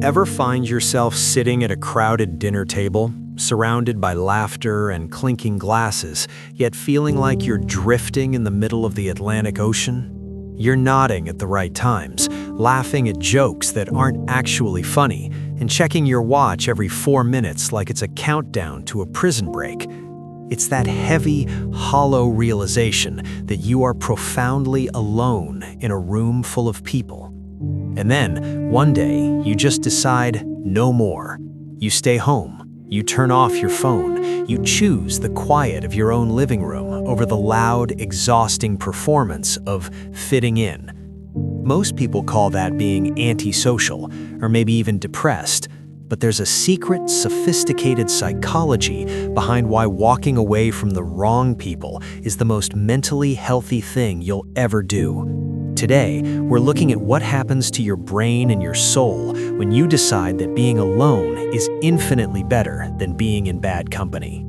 Ever find yourself sitting at a crowded dinner table, surrounded by laughter and clinking glasses, yet feeling like you're drifting in the middle of the Atlantic Ocean? You're nodding at the right times, laughing at jokes that aren't actually funny, and checking your watch every 4 minutes like it's a countdown to a prison break. It's that heavy, hollow realization that you are profoundly alone in a room full of people. And then, one day, you just decide, no more. You stay home. You turn off your phone. You choose the quiet of your own living room over the loud, exhausting performance of fitting in. Most people call that being antisocial, or maybe even depressed. But there's a secret, sophisticated psychology behind why walking away from the wrong people is the most mentally healthy thing you'll ever do. Today, we're looking at what happens to your brain and your soul when you decide that being alone is infinitely better than being in bad company.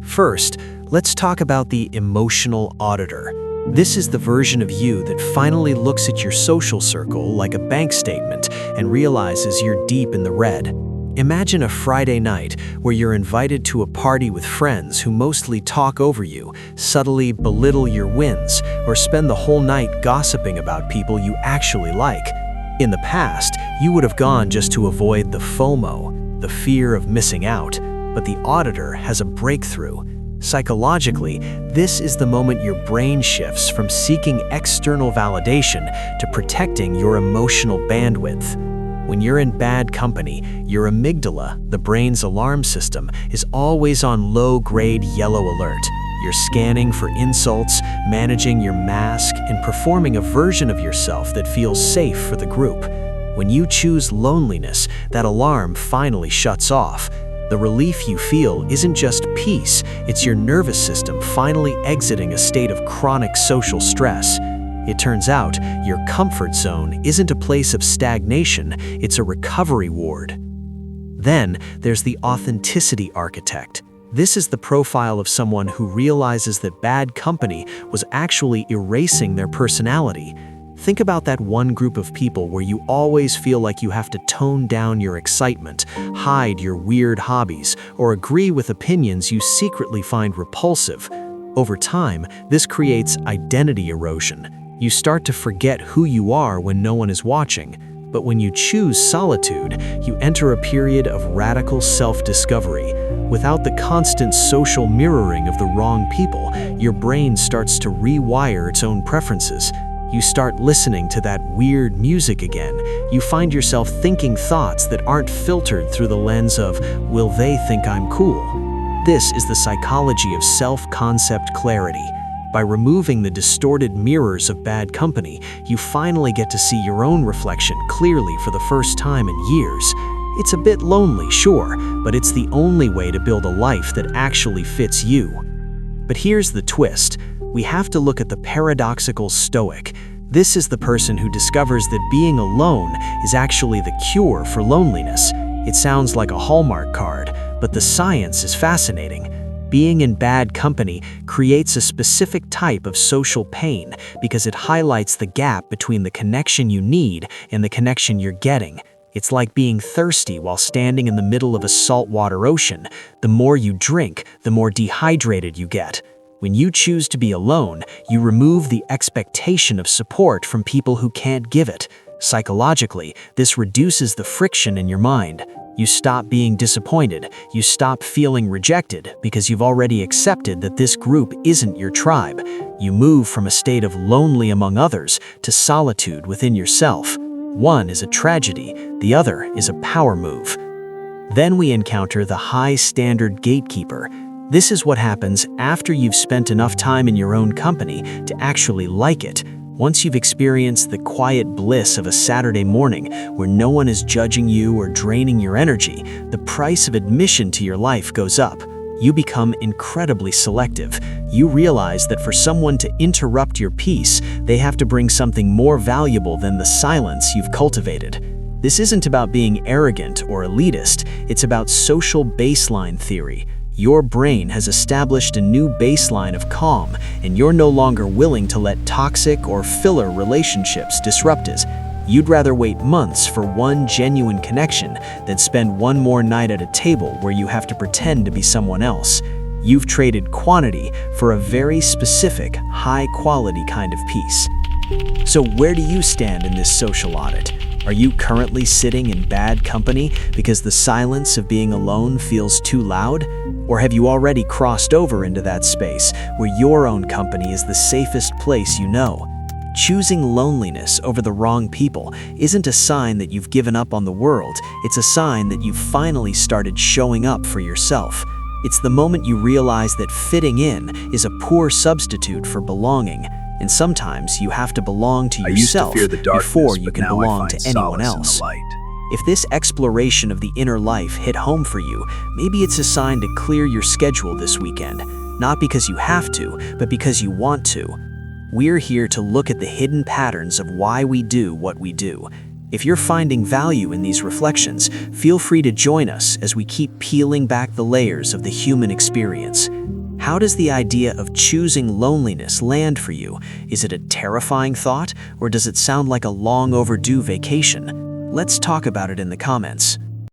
First, let's talk about the emotional auditor. This is the version of you that finally looks at your social circle like a bank statement and realizes you're deep in the red. Imagine a Friday night where you're invited to a party with friends who mostly talk over you, subtly belittle your wins, or spend the whole night gossiping about people you actually like. In the past, you would have gone just to avoid the FOMO, the fear of missing out, but the auditor has a breakthrough. Psychologically, this is the moment your brain shifts from seeking external validation to protecting your emotional bandwidth. When you're in bad company, your amygdala, the brain's alarm system, is always on low-grade yellow alert. You're scanning for insults, managing your mask, and performing a version of yourself that feels safe for the group. When you choose loneliness, that alarm finally shuts off. The relief you feel isn't just peace, it's your nervous system finally exiting a state of chronic social stress. It turns out, your comfort zone isn't a place of stagnation, it's a recovery ward. Then, there's the authenticity architect. This is the profile of someone who realizes that bad company was actually erasing their personality. Think about that one group of people where you always feel like you have to tone down your excitement, hide your weird hobbies, or agree with opinions you secretly find repulsive. Over time, this creates identity erosion. You start to forget who you are when no one is watching. But when you choose solitude, you enter a period of radical self-discovery. Without the constant social mirroring of the wrong people, your brain starts to rewire its own preferences. You start listening to that weird music again. You find yourself thinking thoughts that aren't filtered through the lens of, will they think I'm cool? This is the psychology of self-concept clarity. By removing the distorted mirrors of bad company, you finally get to see your own reflection clearly for the first time in years. It's a bit lonely, sure, but it's the only way to build a life that actually fits you. But here's the twist. We have to look at the Paradoxical Stoic. This is the person who discovers that being alone is actually the cure for loneliness. It sounds like a Hallmark card, but the science is fascinating. Being in bad company creates a specific type of social pain because it highlights the gap between the connection you need and the connection you're getting. It's like being thirsty while standing in the middle of a saltwater ocean. The more you drink, the more dehydrated you get. When you choose to be alone, you remove the expectation of support from people who can't give it. Psychologically, this reduces the friction in your mind. You stop being disappointed, you stop feeling rejected because you've already accepted that this group isn't your tribe. You move from a state of lonely among others to solitude within yourself. One is a tragedy, the other is a power move. Then we encounter the High-Standard Gatekeeper. This is what happens after you've spent enough time in your own company to actually like it. Once you've experienced the quiet bliss of a Saturday morning where no one is judging you or draining your energy, the price of admission to your life goes up. You become incredibly selective. You realize that for someone to interrupt your peace, they have to bring something more valuable than the silence you've cultivated. This isn't about being arrogant or elitist, it's about social baseline theory. Your brain has established a new baseline of calm, and you're no longer willing to let toxic or filler relationships disrupt it. You'd rather wait months for one genuine connection than spend one more night at a table where you have to pretend to be someone else. You've traded quantity for a very specific, high-quality kind of peace. So where do you stand in this social audit? Are you currently sitting in bad company because the silence of being alone feels too loud? Or have you already crossed over into that space where your own company is the safest place you know? Choosing loneliness over the wrong people isn't a sign that you've given up on the world, it's a sign that you've finally started showing up for yourself. It's the moment you realize that fitting in is a poor substitute for belonging, and sometimes you have to belong to yourself before you can belong to anyone else. If this exploration of the inner life hit home for you, maybe it's a sign to clear your schedule this weekend, not because you have to, but because you want to. We're here to look at the hidden patterns of why we do what we do. If you're finding value in these reflections, feel free to join us as we keep peeling back the layers of the human experience. How does the idea of choosing loneliness land for you? Is it a terrifying thought, or does it sound like a long overdue vacation? Let's talk about it in the comments.